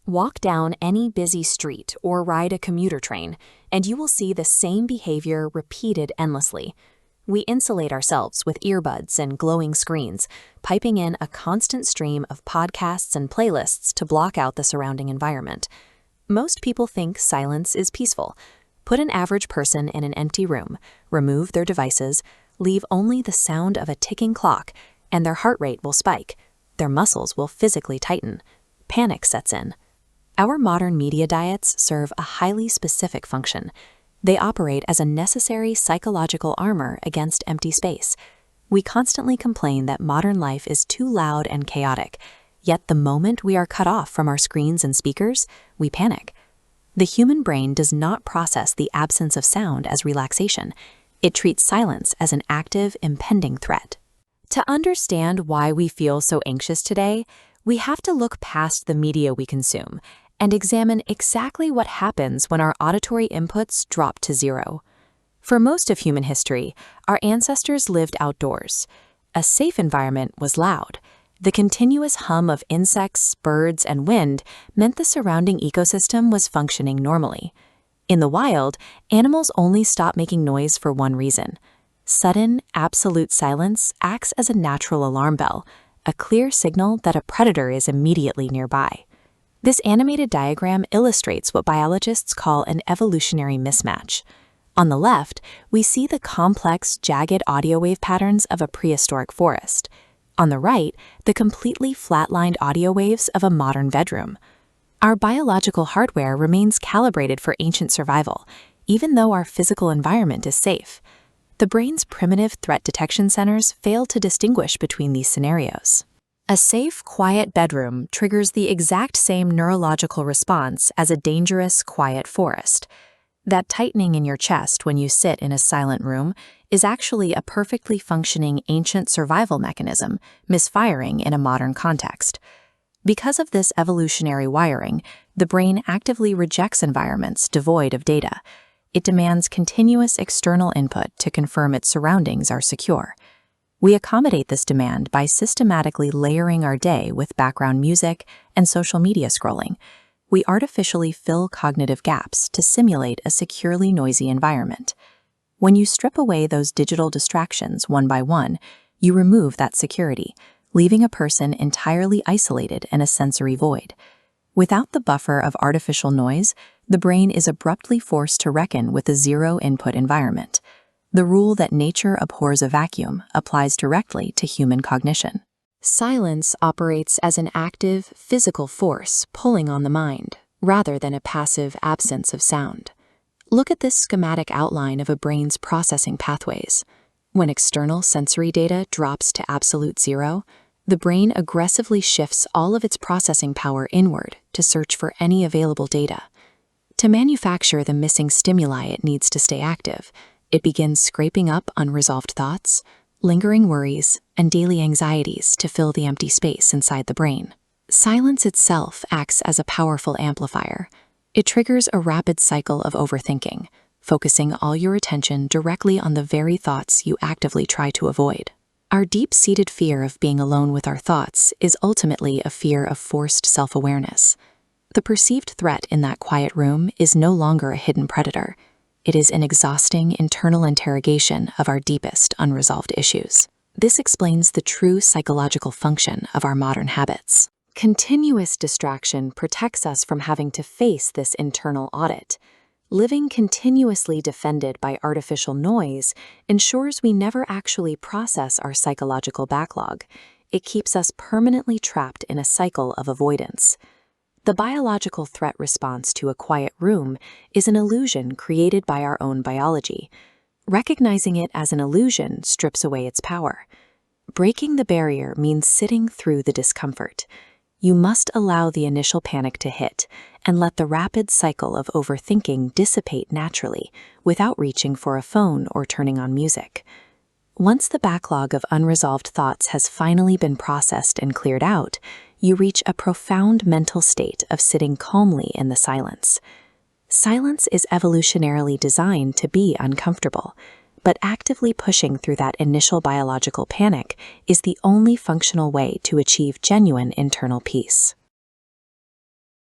Walk down any busy street or ride a commuter train, and you will see the same behavior repeated endlessly. We insulate ourselves with earbuds and glowing screens, piping in a constant stream of podcasts and playlists to block out the surrounding environment. Most people think silence is peaceful. Put an average person in an empty room, remove their devices, leave only the sound of a ticking clock, and their heart rate will spike. Their muscles will physically tighten. Panic sets in. Our modern media diets serve a highly specific function. They operate as a necessary psychological armor against empty space. We constantly complain that modern life is too loud and chaotic, yet the moment we are cut off from our screens and speakers, we panic. The human brain does not process the absence of sound as relaxation. It treats silence as an active, impending threat. To understand why we feel so anxious today, we have to look past the media we consume and examine exactly what happens when our auditory inputs drop to zero. For most of human history, our ancestors lived outdoors. A safe environment was loud. The continuous hum of insects, birds, and wind meant the surrounding ecosystem was functioning normally. In the wild, animals only stop making noise for one reason. Sudden, absolute silence acts as a natural alarm bell, a clear signal that a predator is immediately nearby. This animated diagram illustrates what biologists call an evolutionary mismatch. On the left, we see the complex, jagged audio wave patterns of a prehistoric forest. On the right, the completely flatlined audio waves of a modern bedroom. Our biological hardware remains calibrated for ancient survival, even though our physical environment is safe. The brain's primitive threat detection centers fail to distinguish between these scenarios. A safe, quiet bedroom triggers the exact same neurological response as a dangerous, quiet forest. That tightening in your chest when you sit in a silent room is actually a perfectly functioning ancient survival mechanism, misfiring in a modern context. Because of this evolutionary wiring, the brain actively rejects environments devoid of data. It demands continuous external input to confirm its surroundings are secure. We accommodate this demand by systematically layering our day with background music and social media scrolling. We artificially fill cognitive gaps to simulate a securely noisy environment. When you strip away those digital distractions one by one, you remove that security, leaving a person entirely isolated in a sensory void. Without the buffer of artificial noise, the brain is abruptly forced to reckon with a zero-input environment. The rule that nature abhors a vacuum applies directly to human cognition. Silence operates as an active, physical force pulling on the mind, rather than a passive absence of sound. Look at this schematic outline of a brain's processing pathways. When external sensory data drops to absolute zero, the brain aggressively shifts all of its processing power inward to search for any available data. To manufacture the missing stimuli it needs to stay active, it begins scraping up unresolved thoughts, lingering worries, and daily anxieties to fill the empty space inside the brain. Silence itself acts as a powerful amplifier. It triggers a rapid cycle of overthinking, focusing all your attention directly on the very thoughts you actively try to avoid. Our deep-seated fear of being alone with our thoughts is ultimately a fear of forced self-awareness. The perceived threat in that quiet room is no longer a hidden predator. It is an exhausting internal interrogation of our deepest unresolved issues. This explains the true psychological function of our modern habits. Continuous distraction protects us from having to face this internal audit. Living continuously defended by artificial noise ensures we never actually process our psychological backlog. It keeps us permanently trapped in a cycle of avoidance. The biological threat response to a quiet room is an illusion created by our own biology. Recognizing it as an illusion strips away its power. Breaking the barrier means sitting through the discomfort. You must allow the initial panic to hit and let the rapid cycle of overthinking dissipate naturally without reaching for a phone or turning on music. Once the backlog of unresolved thoughts has finally been processed and cleared out, you reach a profound mental state of sitting calmly in the silence. Silence is evolutionarily designed to be uncomfortable, but actively pushing through that initial biological panic is the only functional way to achieve genuine internal peace.